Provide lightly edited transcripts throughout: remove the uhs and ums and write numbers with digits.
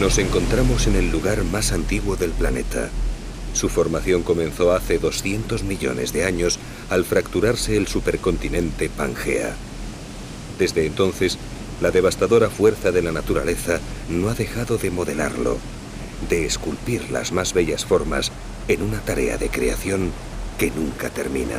Nos encontramos en el lugar más antiguo del planeta. Su formación comenzó hace 200 millones de años al fracturarse el supercontinente Pangea. Desde entonces, la devastadora fuerza de la naturaleza no ha dejado de modelarlo, de esculpir las más bellas formas en una tarea de creación que nunca termina.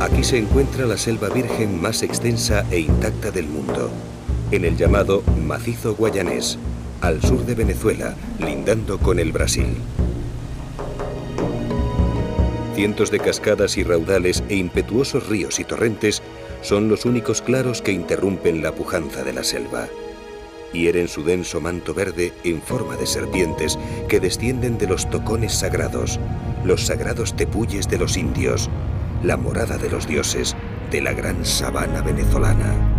Aquí se encuentra la selva virgen más extensa e intacta del mundo, en el llamado Macizo Guayanés, al sur de Venezuela, lindando con el Brasil. Cientos de cascadas y raudales e impetuosos ríos y torrentes son los únicos claros que interrumpen la pujanza de la selva. Hieren su denso manto verde en forma de serpientes que descienden de los tocones sagrados, los sagrados tepuyes de los indios, la morada de los dioses de la gran sabana venezolana.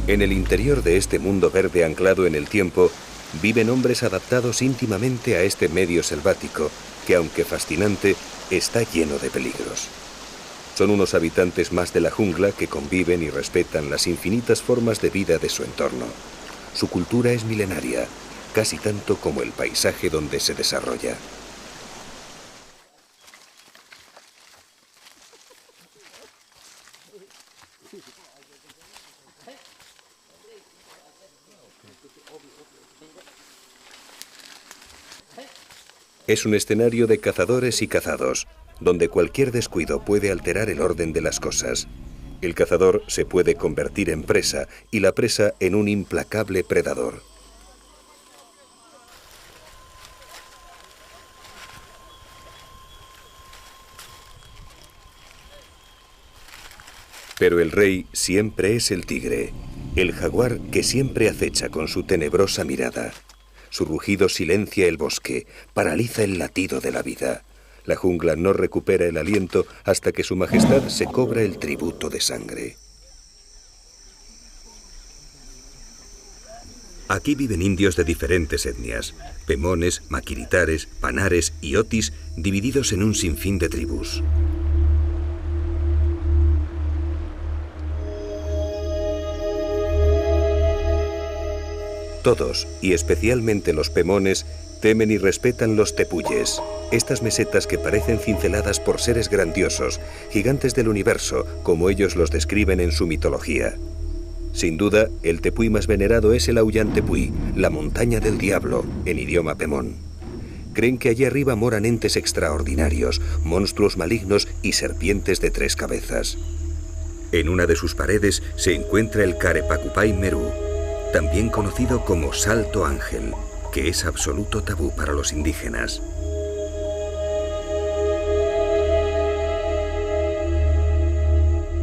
En el interior de este mundo verde anclado en el tiempo, viven hombres adaptados íntimamente a este medio selvático, que aunque fascinante, está lleno de peligros. Son unos habitantes más de la jungla que conviven y respetan las infinitas formas de vida de su entorno. Su cultura es milenaria, casi tanto como el paisaje donde se desarrolla. Es un escenario de cazadores y cazados, donde cualquier descuido puede alterar el orden de las cosas. El cazador se puede convertir en presa y la presa en un implacable predador. Pero el rey siempre es el tigre, el jaguar que siempre acecha con su tenebrosa mirada. Su rugido silencia el bosque, paraliza el latido de la vida. La jungla no recupera el aliento hasta que su majestad se cobra el tributo de sangre. Aquí viven indios de diferentes etnias, pemones, maquiritares, panares y otis, divididos en un sinfín de tribus. Todos, y especialmente los pemones, temen y respetan los tepuyes, estas mesetas que parecen cinceladas por seres grandiosos, gigantes del universo, como ellos los describen en su mitología. Sin duda, el tepuy más venerado es el Aullantepuy, la montaña del diablo, en idioma pemón. Creen que allí arriba moran entes extraordinarios, monstruos malignos y serpientes de 3 cabezas. En una de sus paredes se encuentra el Carepacupay Merú, también conocido como Salto Ángel, que es absoluto tabú para los indígenas.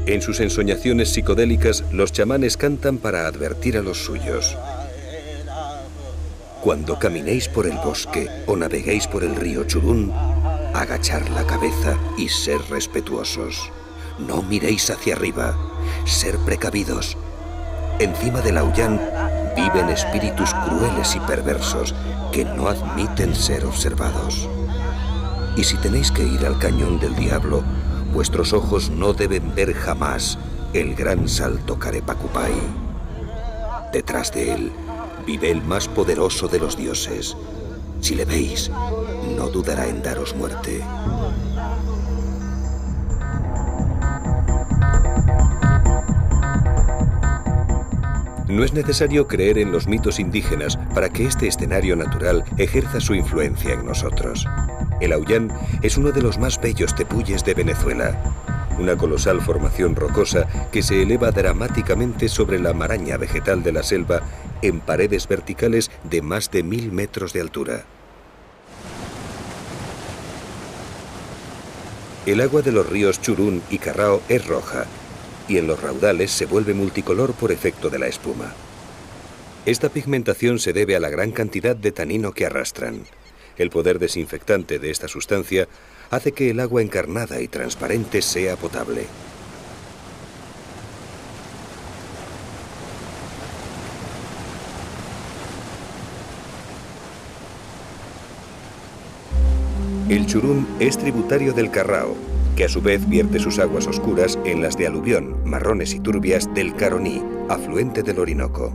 En sus ensoñaciones psicodélicas, los chamanes cantan para advertir a los suyos. Cuando caminéis por el bosque o naveguéis por el río Churún, agachar la cabeza y ser respetuosos. No miréis hacia arriba, ser precavidos. Encima del Aullan viven espíritus crueles y perversos que no admiten ser observados. Y si tenéis que ir al cañón del diablo, vuestros ojos no deben ver jamás el gran salto Carepacupay. Detrás de él vive el más poderoso de los dioses. Si le veis, no dudará en daros muerte. No es necesario creer en los mitos indígenas para que este escenario natural ejerza su influencia en nosotros. El Auyán es uno de los más bellos tepuyes de Venezuela, una colosal formación rocosa que se eleva dramáticamente sobre la maraña vegetal de la selva en paredes verticales de más de 1000 metros de altura. El agua de los ríos Churún y Carrao es roja, y en los raudales se vuelve multicolor por efecto de la espuma. Esta pigmentación se debe a la gran cantidad de tanino que arrastran. El poder desinfectante de esta sustancia hace que el agua encarnada y transparente sea potable. El Churún es tributario del Carrao, que a su vez vierte sus aguas oscuras en las de aluvión, marrones y turbias del Caroní, afluente del Orinoco.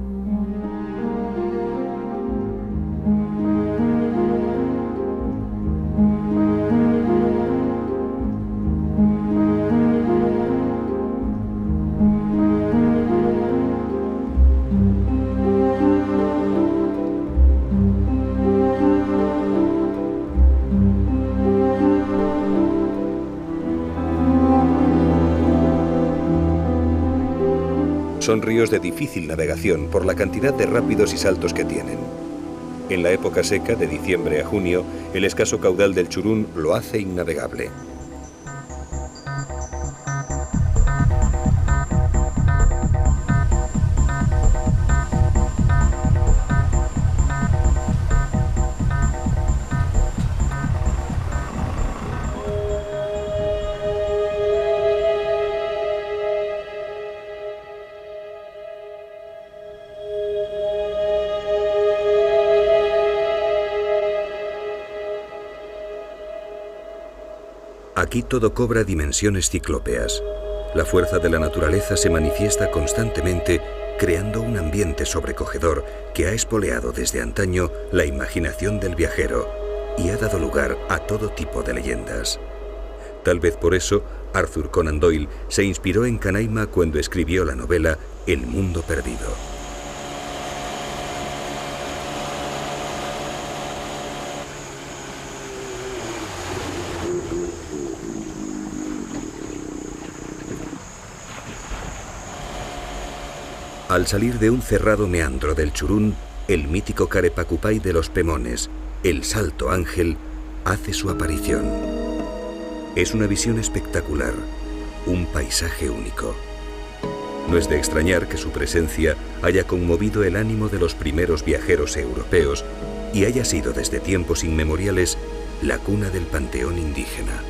Son ríos de difícil navegación por la cantidad de rápidos y saltos que tienen. En la época seca, de diciembre a junio, el escaso caudal del Churún lo hace innavegable. Aquí todo cobra dimensiones ciclópeas. La fuerza de la naturaleza se manifiesta constantemente, creando un ambiente sobrecogedor que ha espoleado desde antaño la imaginación del viajero y ha dado lugar a todo tipo de leyendas. Tal vez por eso, Arthur Conan Doyle se inspiró en Canaima cuando escribió la novela El Mundo Perdido. Al salir de un cerrado meandro del Churún, el mítico Carepacupay de los Pemones, el Salto Ángel, hace su aparición. Es una visión espectacular, un paisaje único. No es de extrañar que su presencia haya conmovido el ánimo de los primeros viajeros europeos y haya sido desde tiempos inmemoriales la cuna del panteón indígena.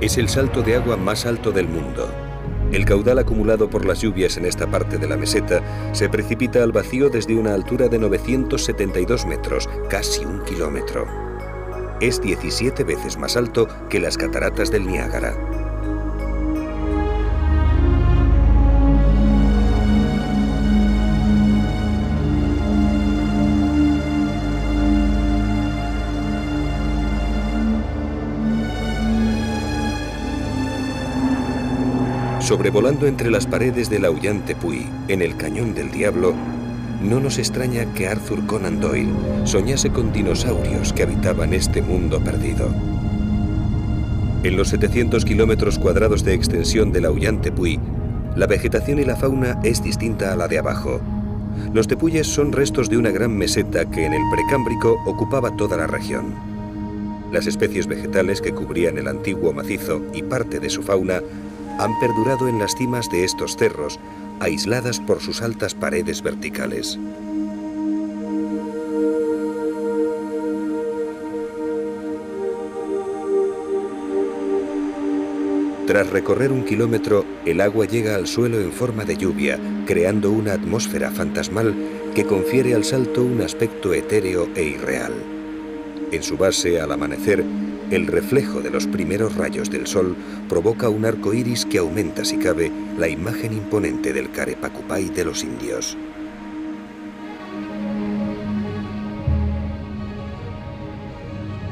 Es el salto de agua más alto del mundo. El caudal acumulado por las lluvias en esta parte de la meseta se precipita al vacío desde una altura de 972 metros, casi 1 kilómetro. Es 17 veces más alto que las cataratas del Niágara. Sobrevolando entre las paredes del Auyán Tepuy, en el Cañón del Diablo, no nos extraña que Arthur Conan Doyle soñase con dinosaurios que habitaban este mundo perdido. En los 700 kilómetros cuadrados de extensión del Auyán Tepuy, la vegetación y la fauna es distinta a la de abajo. Los tepuyes son restos de una gran meseta que en el Precámbrico ocupaba toda la región. Las especies vegetales que cubrían el antiguo macizo y parte de su fauna han perdurado en las cimas de estos cerros, aisladas por sus altas paredes verticales. Tras recorrer 1 kilómetro, el agua llega al suelo en forma de lluvia, creando una atmósfera fantasmal que confiere al salto un aspecto etéreo e irreal. En su base, al amanecer, el reflejo de los primeros rayos del sol provoca un arco iris que aumenta, si cabe, la imagen imponente del Carepacupay de los indios.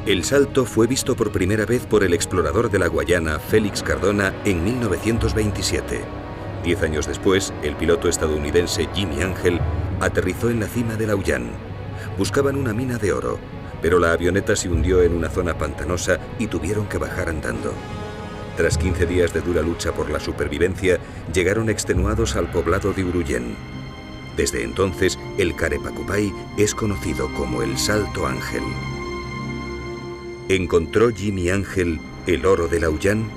El salto fue visto por primera vez por el explorador de la Guayana, Félix Cardona, en 1927. 10 años después, el piloto estadounidense Jimmy Ángel aterrizó en la cima del Auyán. Buscaban una mina de oro, pero la avioneta se hundió en una zona pantanosa y tuvieron que bajar andando. Tras 15 días de dura lucha por la supervivencia, llegaron extenuados al poblado de Urullén. Desde entonces, el Carepacupay es conocido como el Salto Ángel. ¿Encontró Jimmy Ángel el oro del Auyán?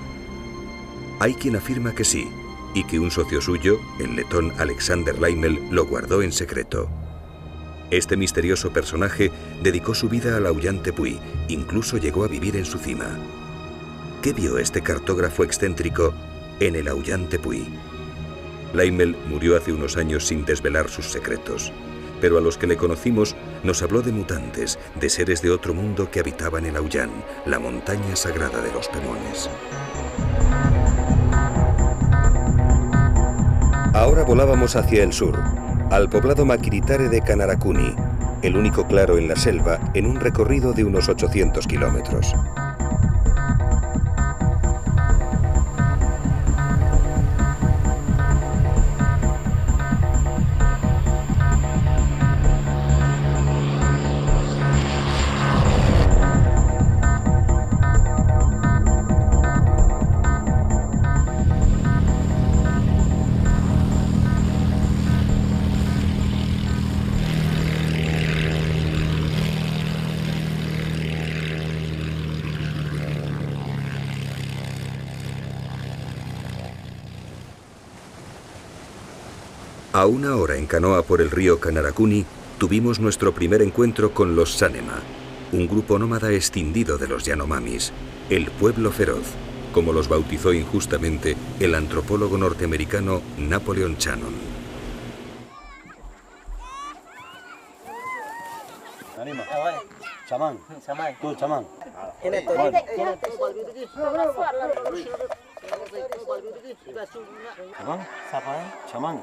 Hay quien afirma que sí, y que un socio suyo, el letón Alexander Leimel, lo guardó en secreto. Este misterioso personaje dedicó su vida al Auyán Tepuy, incluso llegó a vivir en su cima. ¿Qué vio este cartógrafo excéntrico en el Auyán Tepuy? Leimel murió hace unos años sin desvelar sus secretos, pero a los que le conocimos nos habló de mutantes, de seres de otro mundo que habitaban el Auyán, la montaña sagrada de los Pemones. Ahora volábamos hacia el sur, al poblado Maquiritare de Canaracuni, el único claro en la selva en un recorrido de unos 800 kilómetros. A una hora en canoa por el río Canaracuni, tuvimos nuestro primer encuentro con los Sanema, un grupo nómada escindido de los Yanomamis, el pueblo feroz, como los bautizó injustamente el antropólogo norteamericano Napoleon Shannon. Chamán, tú chamán. Chamán.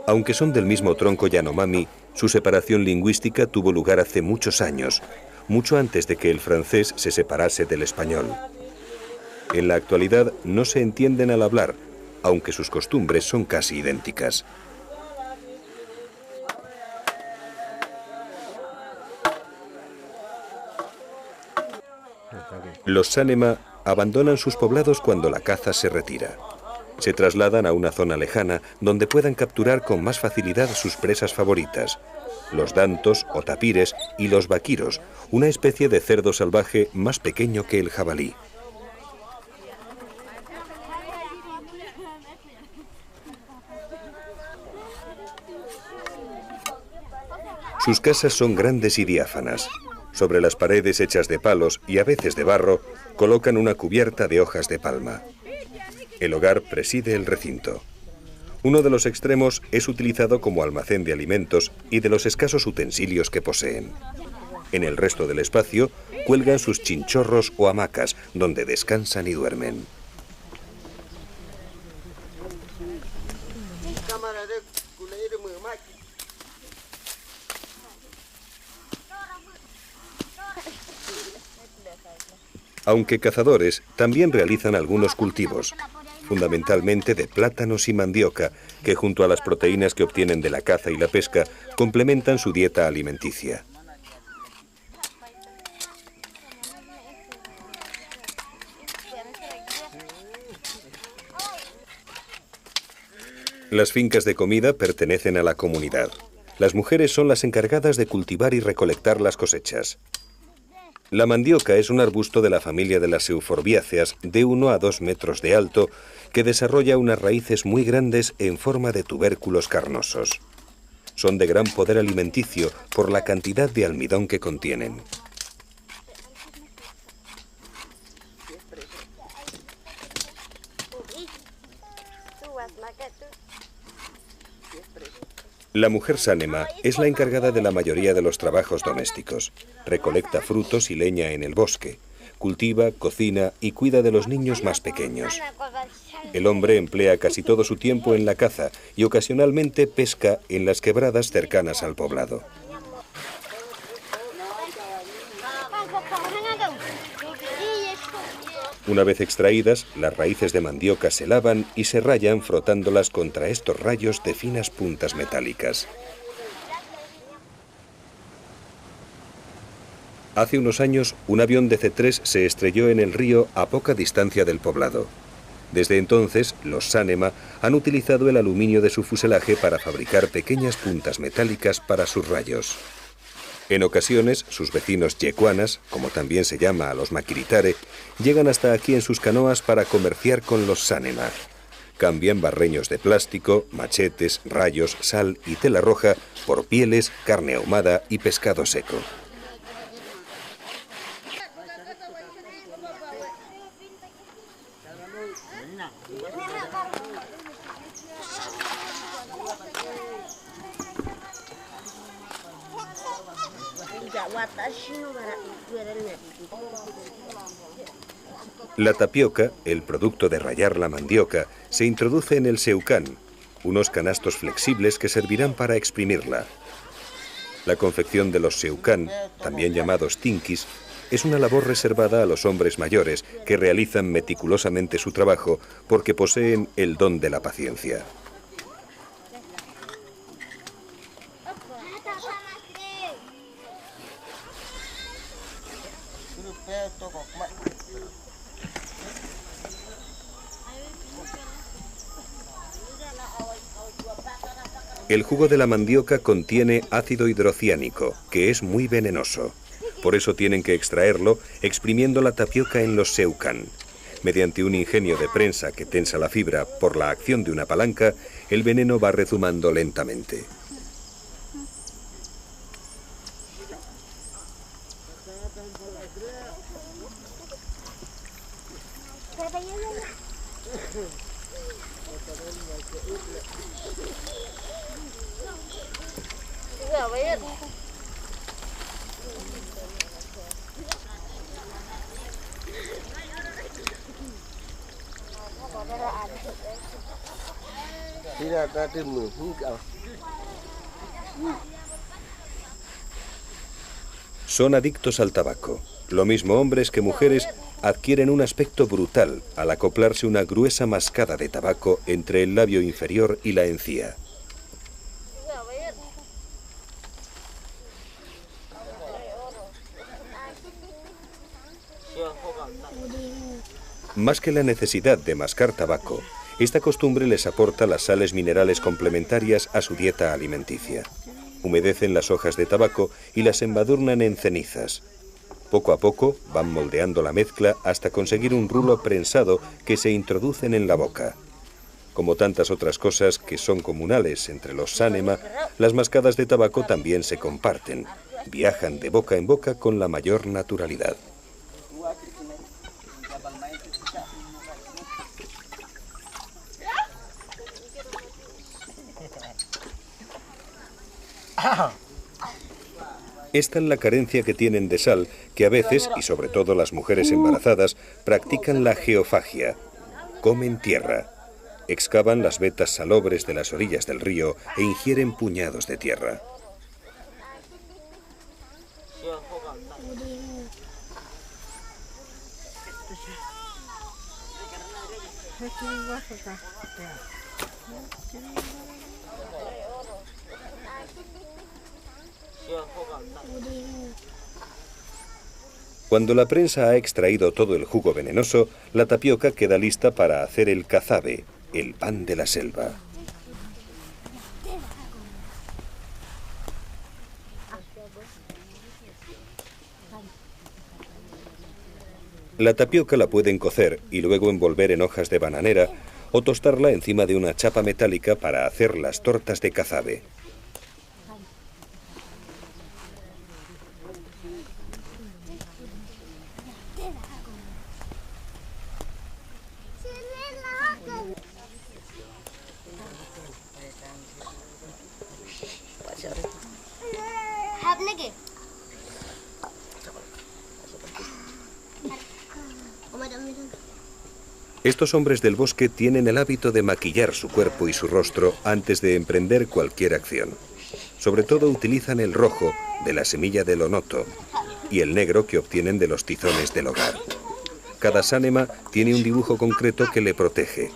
Aunque son del mismo tronco Yanomami, su separación lingüística tuvo lugar hace muchos años, mucho antes de que el francés se separase del español. En la actualidad no se entienden al hablar, aunque sus costumbres son casi idénticas. Los Sanema abandonan sus poblados cuando la caza se retira. Se trasladan a una zona lejana donde puedan capturar con más facilidad sus presas favoritas, los dantos o tapires y los vaquiros, una especie de cerdo salvaje más pequeño que el jabalí. Sus casas son grandes y diáfanas. Sobre las paredes hechas de palos y a veces de barro, colocan una cubierta de hojas de palma. El hogar preside el recinto. Uno de los extremos es utilizado como almacén de alimentos y de los escasos utensilios que poseen. En el resto del espacio cuelgan sus chinchorros o hamacas, donde descansan y duermen. Aunque cazadores, también realizan algunos cultivos, fundamentalmente de plátanos y mandioca, que junto a las proteínas que obtienen de la caza y la pesca, complementan su dieta alimenticia. Las fincas de comida pertenecen a la comunidad. Las mujeres son las encargadas de cultivar y recolectar las cosechas. La mandioca es un arbusto de la familia de las euforbiáceas de 1 a 2 metros de alto que desarrolla unas raíces muy grandes en forma de tubérculos carnosos. Son de gran poder alimenticio por la cantidad de almidón que contienen. La mujer sánema es la encargada de la mayoría de los trabajos domésticos. Recolecta frutos y leña en el bosque, cultiva, cocina y cuida de los niños más pequeños. El hombre emplea casi todo su tiempo en la caza y ocasionalmente pesca en las quebradas cercanas al poblado. Una vez extraídas, las raíces de mandioca se lavan y se rayan frotándolas contra estos rayos de finas puntas metálicas. Hace unos años, un avión de C-3 se estrelló en el río a poca distancia del poblado. Desde entonces, los sánema han utilizado el aluminio de su fuselaje para fabricar pequeñas puntas metálicas para sus rayos. En ocasiones, sus vecinos yecuanas, como también se llama a los maquiritare, llegan hasta aquí en sus canoas para comerciar con los sánema. Cambian barreños de plástico, machetes, rayos, sal y tela roja por pieles, carne ahumada y pescado seco. La tapioca, el producto de rallar la mandioca, se introduce en el seucán, unos canastos flexibles que servirán para exprimirla. La confección de los seucán, también llamados tinquis, es una labor reservada a los hombres mayores que realizan meticulosamente su trabajo porque poseen el don de la paciencia. El jugo de la mandioca contiene ácido hidrociánico, que es muy venenoso. Por eso tienen que extraerlo exprimiendo la tapioca en los seucán. Mediante un ingenio de prensa que tensa la fibra por la acción de una palanca, el veneno va rezumando lentamente. Son adictos al tabaco. Lo mismo hombres que mujeres adquieren un aspecto brutal al acoplarse una gruesa mascada de tabaco entre el labio inferior y la encía. Más que la necesidad de mascar tabaco, esta costumbre les aporta las sales minerales complementarias a su dieta alimenticia. Humedecen las hojas de tabaco y las embadurnan en cenizas. Poco a poco van moldeando la mezcla hasta conseguir un rulo prensado que se introducen en la boca. Como tantas otras cosas que son comunales entre los sánema, las mascadas de tabaco también se comparten. Viajan de boca en boca con la mayor naturalidad. Esta es la carencia que tienen de sal, que a veces, y sobre todo las mujeres embarazadas, practican la geofagia. Comen tierra. Excavan las vetas salobres de las orillas del río e ingieren puñados de tierra. Cuando la prensa ha extraído todo el jugo venenoso, la tapioca queda lista para hacer el cazabe, el pan de la selva. La tapioca la pueden cocer y luego envolver en hojas de bananera o tostarla encima de una chapa metálica para hacer las tortas de cazabe. Estos hombres del bosque tienen el hábito de maquillar su cuerpo y su rostro antes de emprender cualquier acción. Sobre todo utilizan el rojo de la semilla del onoto y el negro que obtienen de los tizones del hogar. Cada sánema tiene un dibujo concreto que le protege.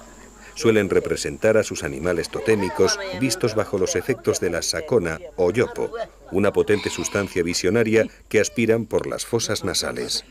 Suelen representar a sus animales totémicos vistos bajo los efectos de la sakona o yopo, una potente sustancia visionaria que aspiran por las fosas nasales.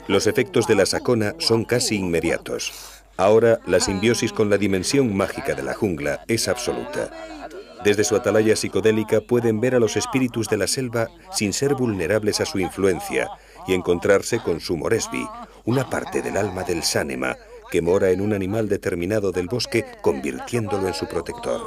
Los efectos de la sakona son casi inmediatos. Ahora, la simbiosis con la dimensión mágica de la jungla es absoluta. Desde su atalaya psicodélica pueden ver a los espíritus de la selva sin ser vulnerables a su influencia y encontrarse con su moresby, una parte del alma del sánema que mora en un animal determinado del bosque, convirtiéndolo en su protector.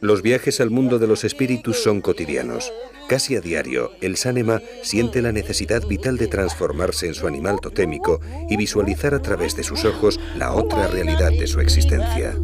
Los viajes al mundo de los espíritus son cotidianos. Casi a diario, el sánema siente la necesidad vital de transformarse en su animal totémico y visualizar a través de sus ojos la otra realidad de su existencia.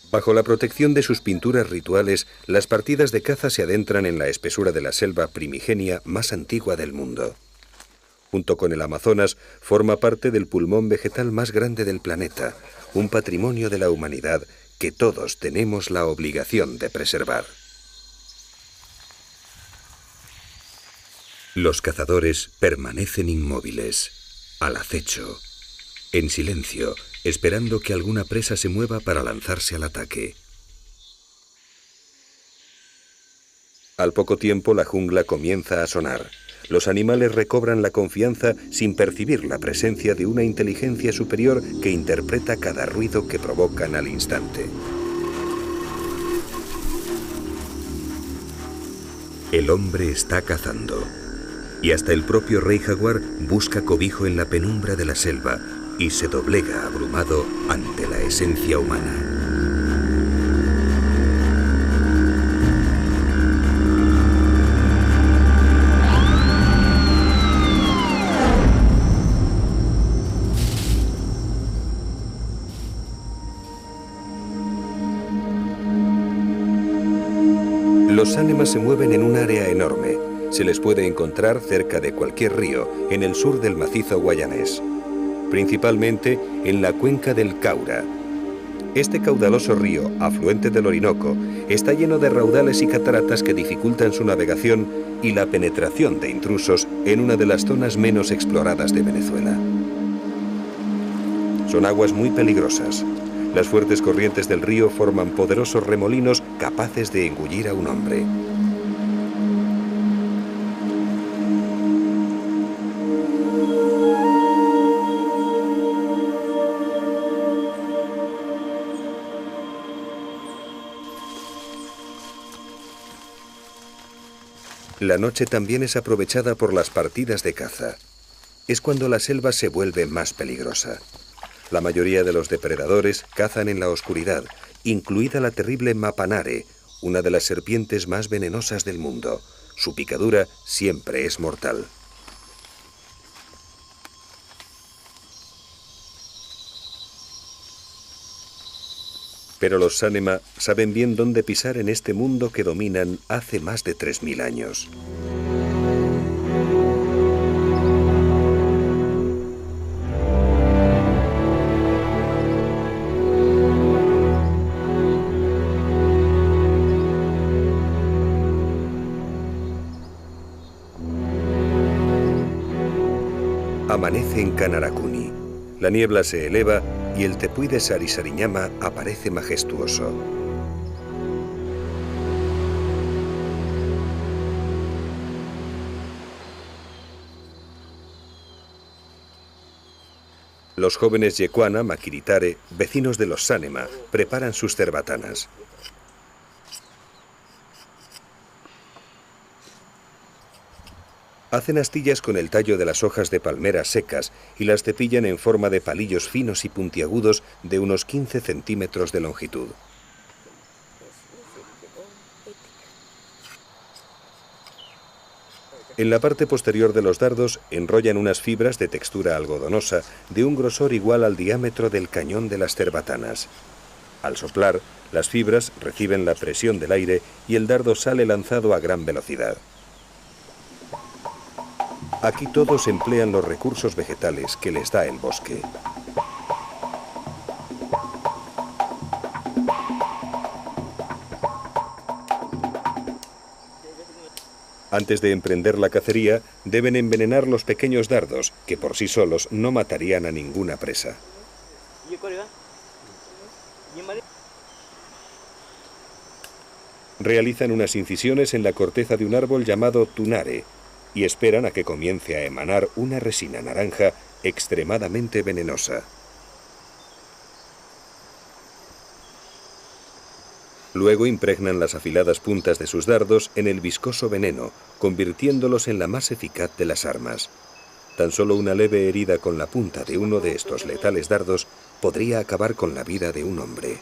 Bajo la protección de sus pinturas rituales, las partidas de caza se adentran en la espesura de la selva primigenia más antigua del mundo. Junto con el Amazonas, forma parte del pulmón vegetal más grande del planeta, un patrimonio de la humanidad que todos tenemos la obligación de preservar. Los cazadores permanecen inmóviles, al acecho, en silencio, esperando que alguna presa se mueva para lanzarse al ataque. Al poco tiempo, la jungla comienza a sonar. Los animales recobran la confianza sin percibir la presencia de una inteligencia superior que interpreta cada ruido que provocan al instante. El hombre está cazando, y hasta el propio rey jaguar busca cobijo en la penumbra de la selva y se doblega abrumado ante la esencia humana. Los sánemas se mueven en un área enorme. Se les puede encontrar cerca de cualquier río, en el sur del macizo guayanés, principalmente en la cuenca del Caura. Este caudaloso río, afluente del Orinoco, está lleno de raudales y cataratas que dificultan su navegación y la penetración de intrusos en una de las zonas menos exploradas de Venezuela. Son aguas muy peligrosas. Las fuertes corrientes del río forman poderosos remolinos capaces de engullir a un hombre. La noche también es aprovechada por las partidas de caza. Es cuando la selva se vuelve más peligrosa. La mayoría de los depredadores cazan en la oscuridad, incluida la terrible mapanare, una de las serpientes más venenosas del mundo. Su picadura siempre es mortal. Pero los Sanema saben bien dónde pisar en este mundo que dominan hace más de 3000 años. Amanece en Kanarakuni. La niebla se eleva y el tepuy de Sarisariñama aparece majestuoso. Los jóvenes Yekuana Makiritare, vecinos de los Sanema, preparan sus cerbatanas. Hacen astillas con el tallo de las hojas de palmeras secas y las cepillan en forma de palillos finos y puntiagudos de unos 15 centímetros de longitud. En la parte posterior de los dardos enrollan unas fibras de textura algodonosa de un grosor igual al diámetro del cañón de las cerbatanas. Al soplar, las fibras reciben la presión del aire y el dardo sale lanzado a gran velocidad. Aquí todos emplean los recursos vegetales que les da el bosque. Antes de emprender la cacería, deben envenenar los pequeños dardos, que por sí solos no matarían a ninguna presa. Realizan unas incisiones en la corteza de un árbol llamado tunare, y esperan a que comience a emanar una resina naranja extremadamente venenosa. Luego impregnan las afiladas puntas de sus dardos en el viscoso veneno, convirtiéndolos en la más eficaz de las armas. Tan solo una leve herida con la punta de uno de estos letales dardos podría acabar con la vida de un hombre.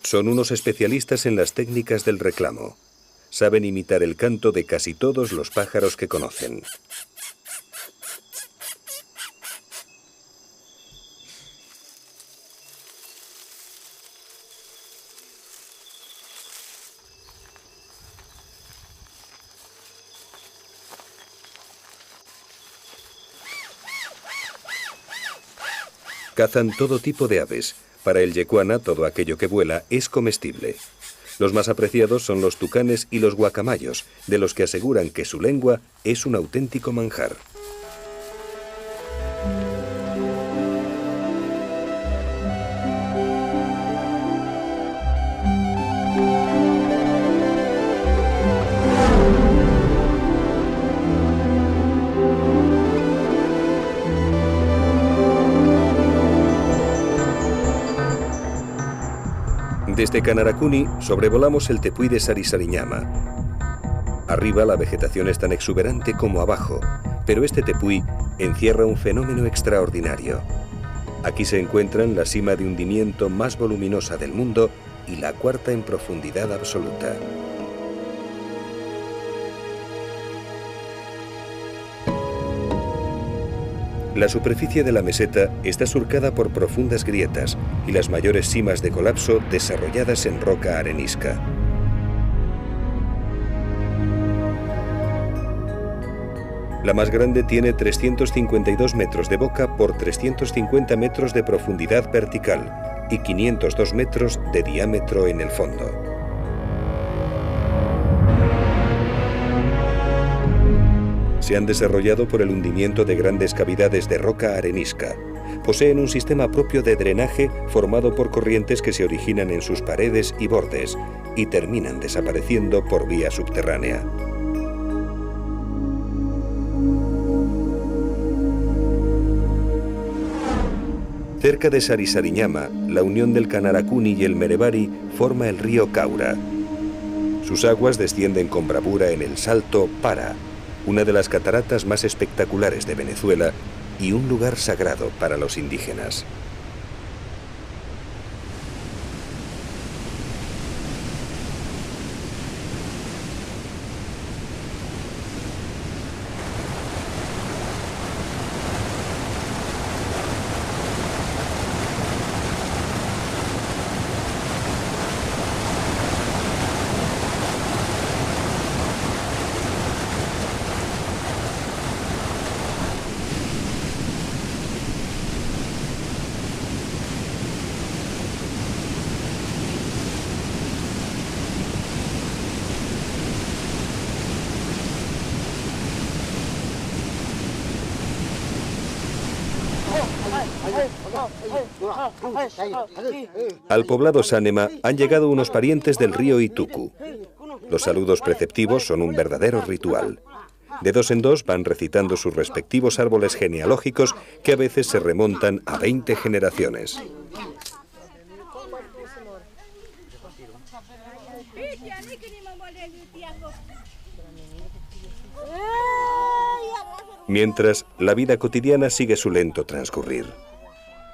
Son unos especialistas en las técnicas del reclamo. Saben imitar el canto de casi todos los pájaros que conocen. Cazan todo tipo de aves. Para el Yekuana, todo aquello que vuela es comestible. Los más apreciados son los tucanes y los guacamayos, de los que aseguran que su lengua es un auténtico manjar. Desde Kanarakuni sobrevolamos el tepuy de Sarisariñama. Arriba la vegetación es tan exuberante como abajo, pero este tepuy encierra un fenómeno extraordinario. Aquí se encuentran la cima de hundimiento más voluminosa del mundo y la cuarta en profundidad absoluta. La superficie de la meseta está surcada por profundas grietas y las mayores simas de colapso desarrolladas en roca arenisca. La más grande tiene 352 metros de boca por 350 metros de profundidad vertical, y 502 metros de diámetro en el fondo. Se han desarrollado por el hundimiento de grandes cavidades de roca arenisca. Poseen un sistema propio de drenaje formado por corrientes que se originan en sus paredes y bordes y terminan desapareciendo por vía subterránea. Cerca de Sarisariñama, la unión del Canaracuni y el Merebari forma el río Caura. Sus aguas descienden con bravura en el Salto Para, una de las cataratas más espectaculares de Venezuela y un lugar sagrado para los indígenas. Al poblado Sánema han llegado unos parientes del río Itucu. Los saludos preceptivos son un verdadero ritual. De dos en dos van recitando sus respectivos árboles genealógicos que a veces se remontan a 20 generaciones. Mientras, la vida cotidiana sigue su lento transcurrir.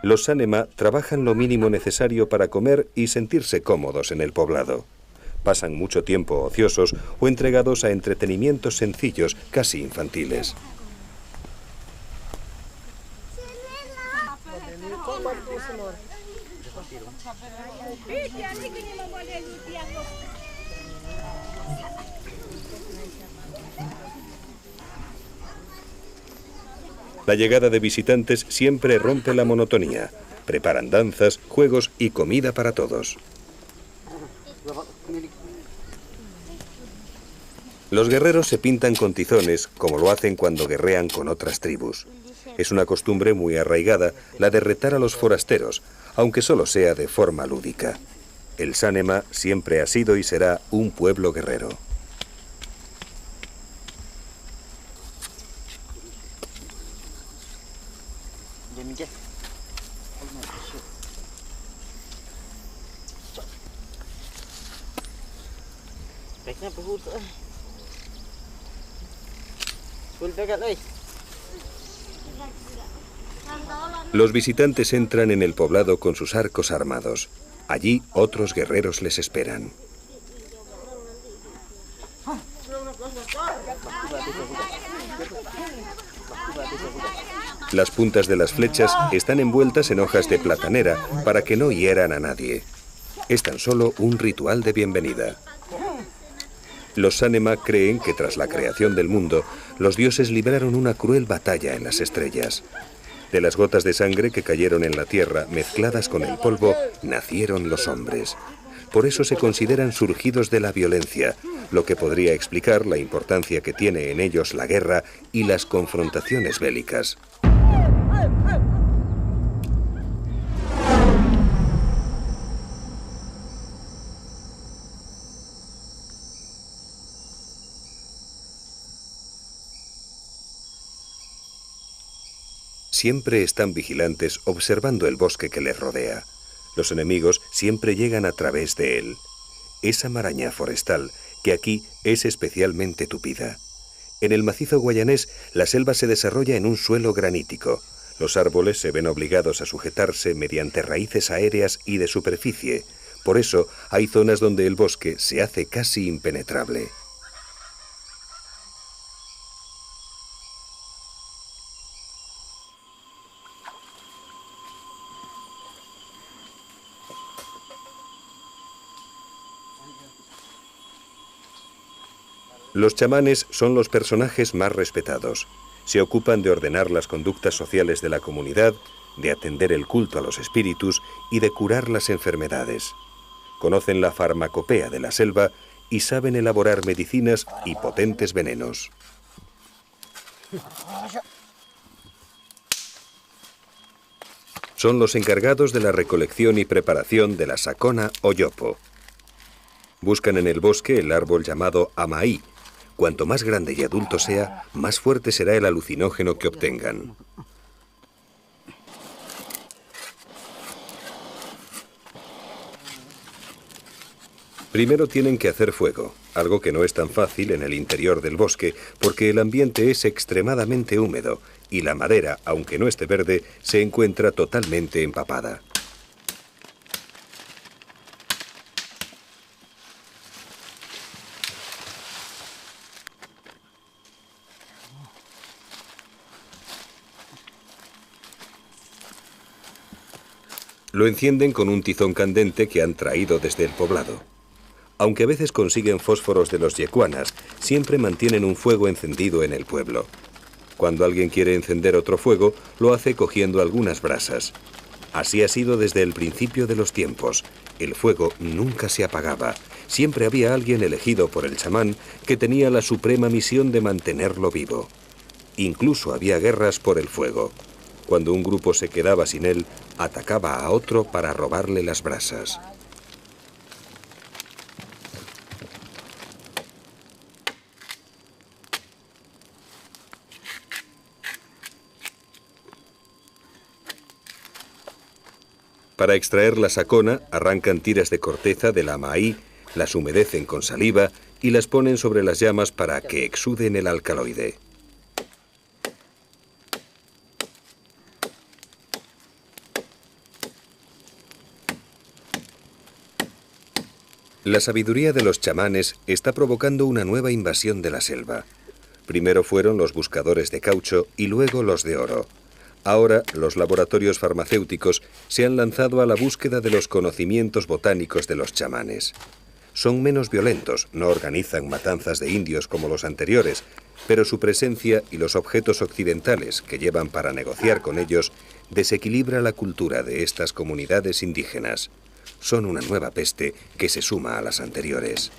Los Sánema trabajan lo mínimo necesario para comer y sentirse cómodos en el poblado. Pasan mucho tiempo ociosos o entregados a entretenimientos sencillos, casi infantiles. La llegada de visitantes siempre rompe la monotonía. Preparan danzas, juegos y comida para todos. Los guerreros se pintan con tizones, como lo hacen cuando guerrean con otras tribus. Es una costumbre muy arraigada la de retar a los forasteros, aunque solo sea de forma lúdica. El Sánema siempre ha sido y será un pueblo guerrero. Los visitantes entran en el poblado con sus arcos armados. Allí otros guerreros les esperan. Las puntas de las flechas están envueltas en hojas de platanera para que no hieran a nadie. Es tan solo un ritual de bienvenida. Los Sánema creen que tras la creación del mundo, los dioses libraron una cruel batalla en las estrellas. De las gotas de sangre que cayeron en la tierra, mezcladas con el polvo, nacieron los hombres. Por eso se consideran surgidos de la violencia, lo que podría explicar la importancia que tiene en ellos la guerra y las confrontaciones bélicas. Siempre están vigilantes observando el bosque que les rodea. Los enemigos siempre llegan a través de él. Esa maraña forestal, que aquí es especialmente tupida. En el macizo guayanés, la selva se desarrolla en un suelo granítico. Los árboles se ven obligados a sujetarse mediante raíces aéreas y de superficie. Por eso, hay zonas donde el bosque se hace casi impenetrable. Los chamanes son los personajes más respetados. Se ocupan de ordenar las conductas sociales de la comunidad, de atender el culto a los espíritus y de curar las enfermedades. Conocen la farmacopea de la selva y saben elaborar medicinas y potentes venenos. Son los encargados de la recolección y preparación de la sacona o yopo. Buscan en el bosque el árbol llamado amaí. Cuanto más grande y adulto sea, más fuerte será el alucinógeno que obtengan. Primero tienen que hacer fuego, algo que no es tan fácil en el interior del bosque, porque el ambiente es extremadamente húmedo y la madera, aunque no esté verde, se encuentra totalmente empapada. Lo encienden con un tizón candente que han traído desde el poblado. Aunque a veces consiguen fósforos de los yecuanas, siempre mantienen un fuego encendido en el pueblo. Cuando alguien quiere encender otro fuego, lo hace cogiendo algunas brasas. Así ha sido desde el principio de los tiempos. El fuego nunca se apagaba. Siempre había alguien elegido por el chamán que tenía la suprema misión de mantenerlo vivo. Incluso había guerras por el fuego. Cuando un grupo se quedaba sin él, atacaba a otro para robarle las brasas. Para extraer la sacona, arrancan tiras de corteza de la amaí, las humedecen con saliva y las ponen sobre las llamas para que exuden el alcaloide. La sabiduría de los chamanes está provocando una nueva invasión de la selva. Primero fueron los buscadores de caucho y luego los de oro. Ahora, los laboratorios farmacéuticos se han lanzado a la búsqueda de los conocimientos botánicos de los chamanes. Son menos violentos, no organizan matanzas de indios como los anteriores, pero su presencia y los objetos occidentales que llevan para negociar con ellos desequilibra la cultura de estas comunidades indígenas. Son una nueva peste que se suma a las anteriores.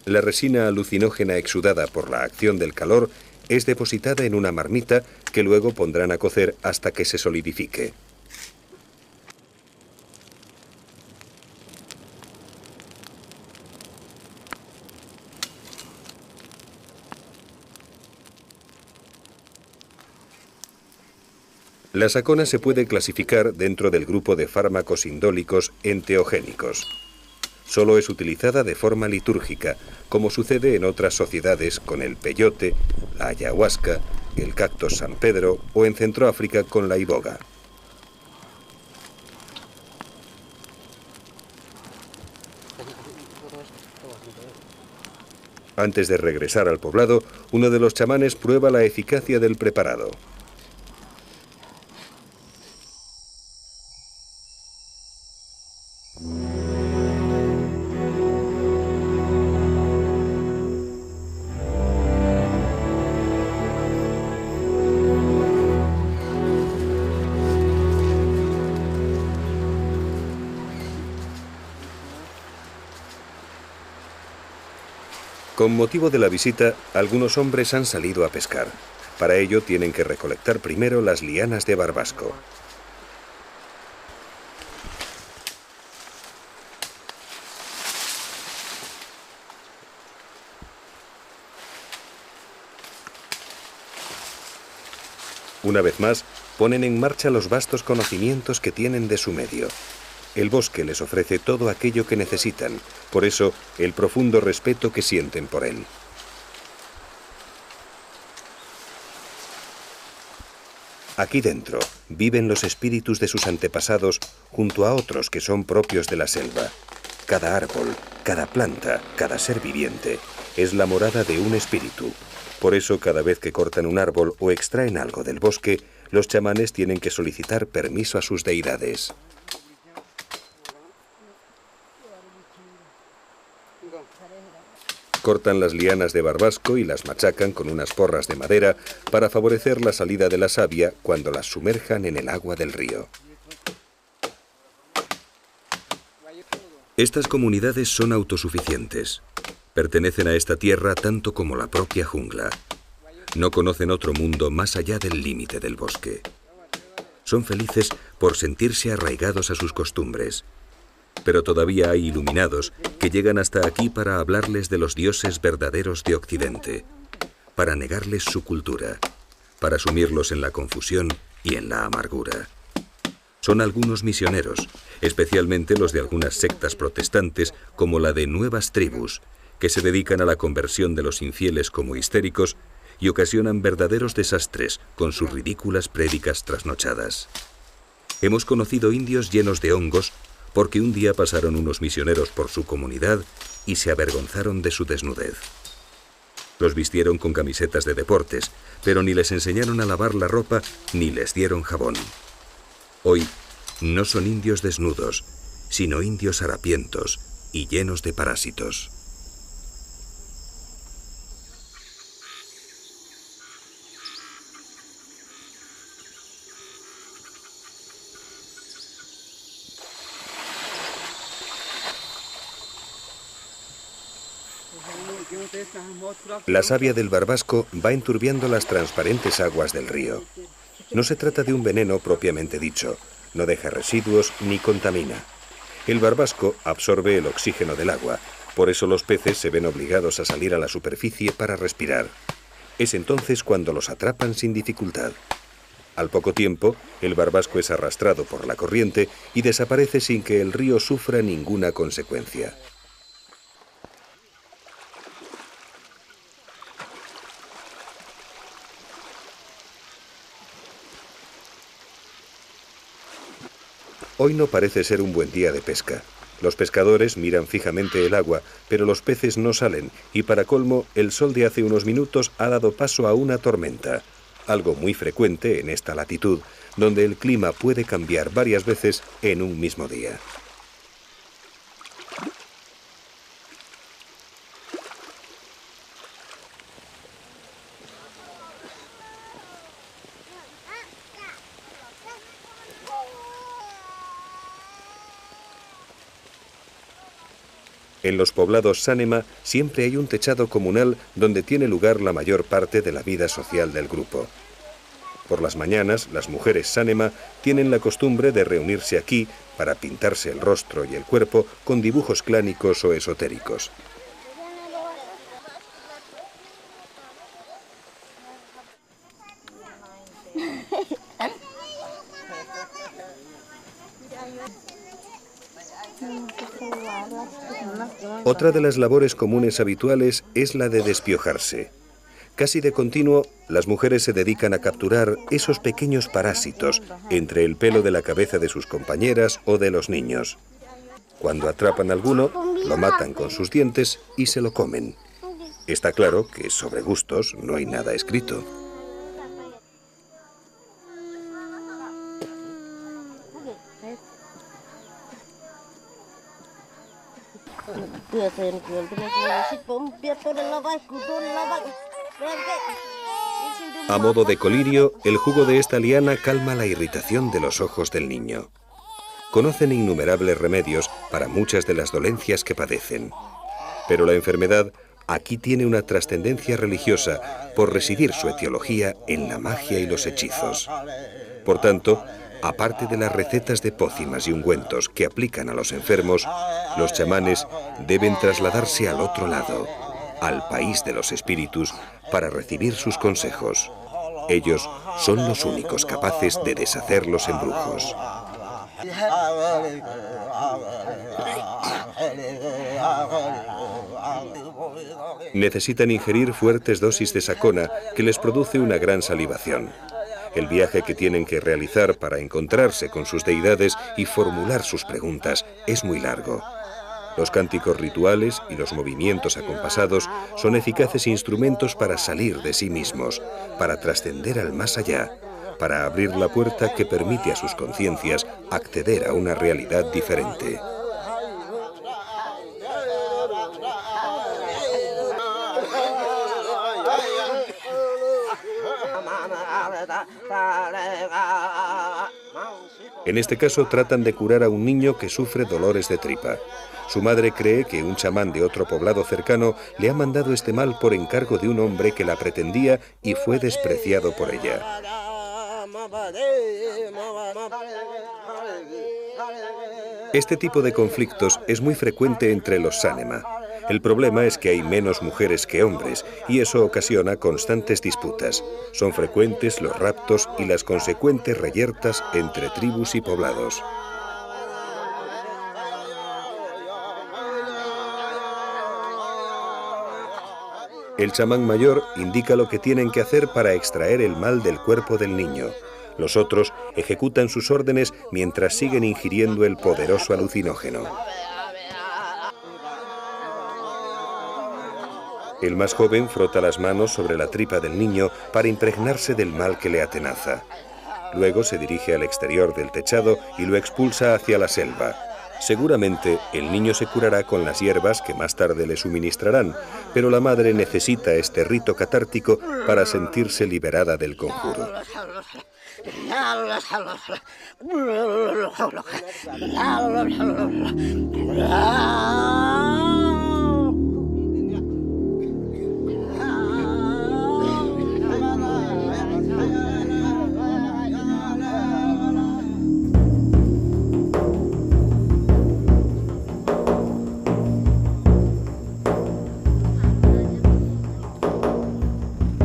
La resina alucinógena exudada por la acción del calor es depositada en una marmita que luego pondrán a cocer hasta que se solidifique. La sacona se puede clasificar dentro del grupo de fármacos indólicos enteogénicos. Solo es utilizada de forma litúrgica, como sucede en otras sociedades con el peyote, la ayahuasca, el cactus San Pedro o en Centroáfrica con la iboga. Antes de regresar al poblado, uno de los chamanes prueba la eficacia del preparado. Con motivo de la visita, algunos hombres han salido a pescar. Para ello tienen que recolectar primero las lianas de barbasco. Una vez más, ponen en marcha los vastos conocimientos que tienen de su medio. El bosque les ofrece todo aquello que necesitan, por eso el profundo respeto que sienten por él. Aquí dentro viven los espíritus de sus antepasados junto a otros que son propios de la selva. Cada árbol, cada planta, cada ser viviente es la morada de un espíritu. Por eso, cada vez que cortan un árbol o extraen algo del bosque, los chamanes tienen que solicitar permiso a sus deidades. Cortan las lianas de barbasco y las machacan con unas porras de madera para favorecer la salida de la savia cuando las sumerjan en el agua del río. Estas comunidades son autosuficientes. Pertenecen a esta tierra tanto como la propia jungla. No conocen otro mundo más allá del límite del bosque. Son felices por sentirse arraigados a sus costumbres. Pero todavía hay iluminados que llegan hasta aquí para hablarles de los dioses verdaderos de Occidente, para negarles su cultura, para sumirlos en la confusión y en la amargura. Son algunos misioneros, especialmente los de algunas sectas protestantes como la de Nuevas Tribus, que se dedican a la conversión de los infieles como histéricos y ocasionan verdaderos desastres con sus ridículas prédicas trasnochadas. Hemos conocido indios llenos de hongos porque un día pasaron unos misioneros por su comunidad y se avergonzaron de su desnudez. Los vistieron con camisetas de deportes, pero ni les enseñaron a lavar la ropa ni les dieron jabón. Hoy no son indios desnudos, sino indios harapientos y llenos de parásitos. La savia del barbasco va enturbiando las transparentes aguas del río. No se trata de un veneno propiamente dicho, no deja residuos ni contamina. El barbasco absorbe el oxígeno del agua, por eso los peces se ven obligados a salir a la superficie para respirar. Es entonces cuando los atrapan sin dificultad. Al poco tiempo, el barbasco es arrastrado por la corriente y desaparece sin que el río sufra ninguna consecuencia. Hoy no parece ser un buen día de pesca. Los pescadores miran fijamente el agua, pero los peces no salen y para colmo, el sol de hace unos minutos ha dado paso a una tormenta, algo muy frecuente en esta latitud, donde el clima puede cambiar varias veces en un mismo día. En los poblados Sánema siempre hay un techado comunal donde tiene lugar la mayor parte de la vida social del grupo. Por las mañanas, las mujeres Sánema tienen la costumbre de reunirse aquí para pintarse el rostro y el cuerpo con dibujos clánicos o esotéricos. Otra de las labores comunes habituales es la de despiojarse. Casi de continuo, las mujeres se dedican a capturar esos pequeños parásitos entre el pelo de la cabeza de sus compañeras o de los niños. Cuando atrapan alguno, lo matan con sus dientes y se lo comen. Está claro que sobre gustos no hay nada escrito. A modo de colirio, el jugo de esta liana calma la irritación de los ojos del niño. Conocen innumerables remedios para muchas de las dolencias que padecen. Pero la enfermedad aquí tiene una trascendencia religiosa por residir su etiología en la magia y los hechizos. Por tanto, aparte de las recetas de pócimas y ungüentos que aplican a los enfermos, los chamanes deben trasladarse al otro lado, al país de los espíritus, para recibir sus consejos. Ellos son los únicos capaces de deshacer los embrujos. Necesitan ingerir fuertes dosis de sacona que les produce una gran salivación. El viaje que tienen que realizar para encontrarse con sus deidades y formular sus preguntas es muy largo. Los cánticos rituales y los movimientos acompasados son eficaces instrumentos para salir de sí mismos, para trascender al más allá, para abrir la puerta que permite a sus conciencias acceder a una realidad diferente. En este caso tratan de curar a un niño que sufre dolores de tripa. Su madre cree que un chamán de otro poblado cercano le ha mandado este mal por encargo de un hombre que la pretendía y fue despreciado por ella. Este tipo de conflictos es muy frecuente entre los Sanema. El problema es que hay menos mujeres que hombres y eso ocasiona constantes disputas. Son frecuentes los raptos y las consecuentes reyertas entre tribus y poblados. El chamán mayor indica lo que tienen que hacer para extraer el mal del cuerpo del niño. Los otros ejecutan sus órdenes mientras siguen ingiriendo el poderoso alucinógeno. El más joven frota las manos sobre la tripa del niño para impregnarse del mal que le atenaza. Luego se dirige al exterior del techado y lo expulsa hacia la selva. Seguramente el niño se curará con las hierbas que más tarde le suministrarán, pero la madre necesita este rito catártico para sentirse liberada del conjuro.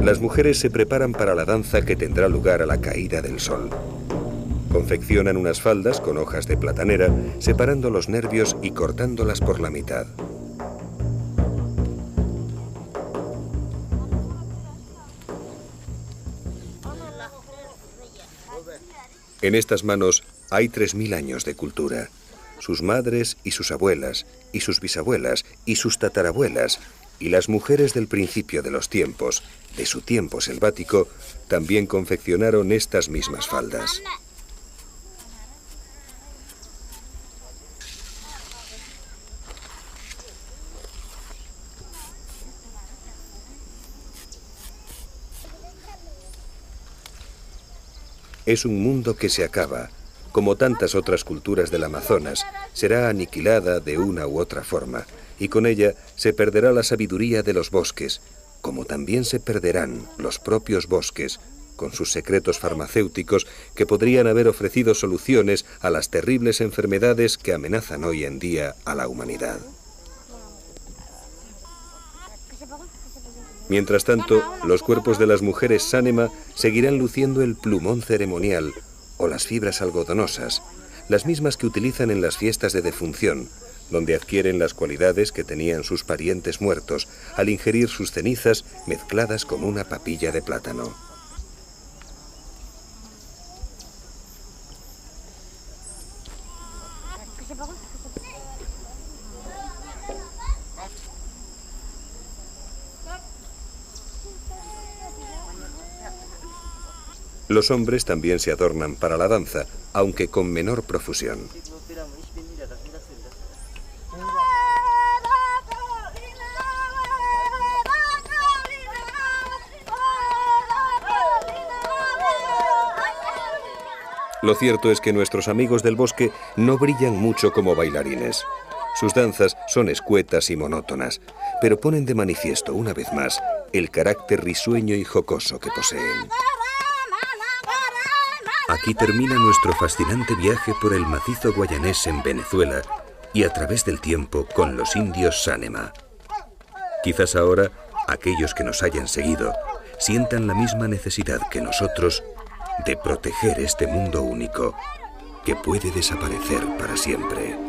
Las mujeres se preparan para la danza que tendrá lugar a la caída del sol. Confeccionan unas faldas con hojas de platanera, separando los nervios y cortándolas por la mitad. En estas manos hay 3000 años de cultura. Sus madres y sus abuelas, y sus bisabuelas, y sus tatarabuelas, y las mujeres del principio de los tiempos, de su tiempo selvático, también confeccionaron estas mismas faldas. Es un mundo que se acaba. Como tantas otras culturas del Amazonas, será aniquilada de una u otra forma, y con ella se perderá la sabiduría de los bosques, como también se perderán los propios bosques, con sus secretos farmacéuticos que podrían haber ofrecido soluciones a las terribles enfermedades que amenazan hoy en día a la humanidad. Mientras tanto, los cuerpos de las mujeres Sanema seguirán luciendo el plumón ceremonial o las fibras algodonosas, las mismas que utilizan en las fiestas de defunción, donde adquieren las cualidades que tenían sus parientes muertos al ingerir sus cenizas mezcladas con una papilla de plátano. Los hombres también se adornan para la danza, aunque con menor profusión. Lo cierto es que nuestros amigos del bosque no brillan mucho como bailarines. Sus danzas son escuetas y monótonas, pero ponen de manifiesto una vez más el carácter risueño y jocoso que poseen. Aquí termina nuestro fascinante viaje por el macizo guayanés en Venezuela y a través del tiempo con los indios Sanema. Quizás ahora aquellos que nos hayan seguido sientan la misma necesidad que nosotros de proteger este mundo único que puede desaparecer para siempre.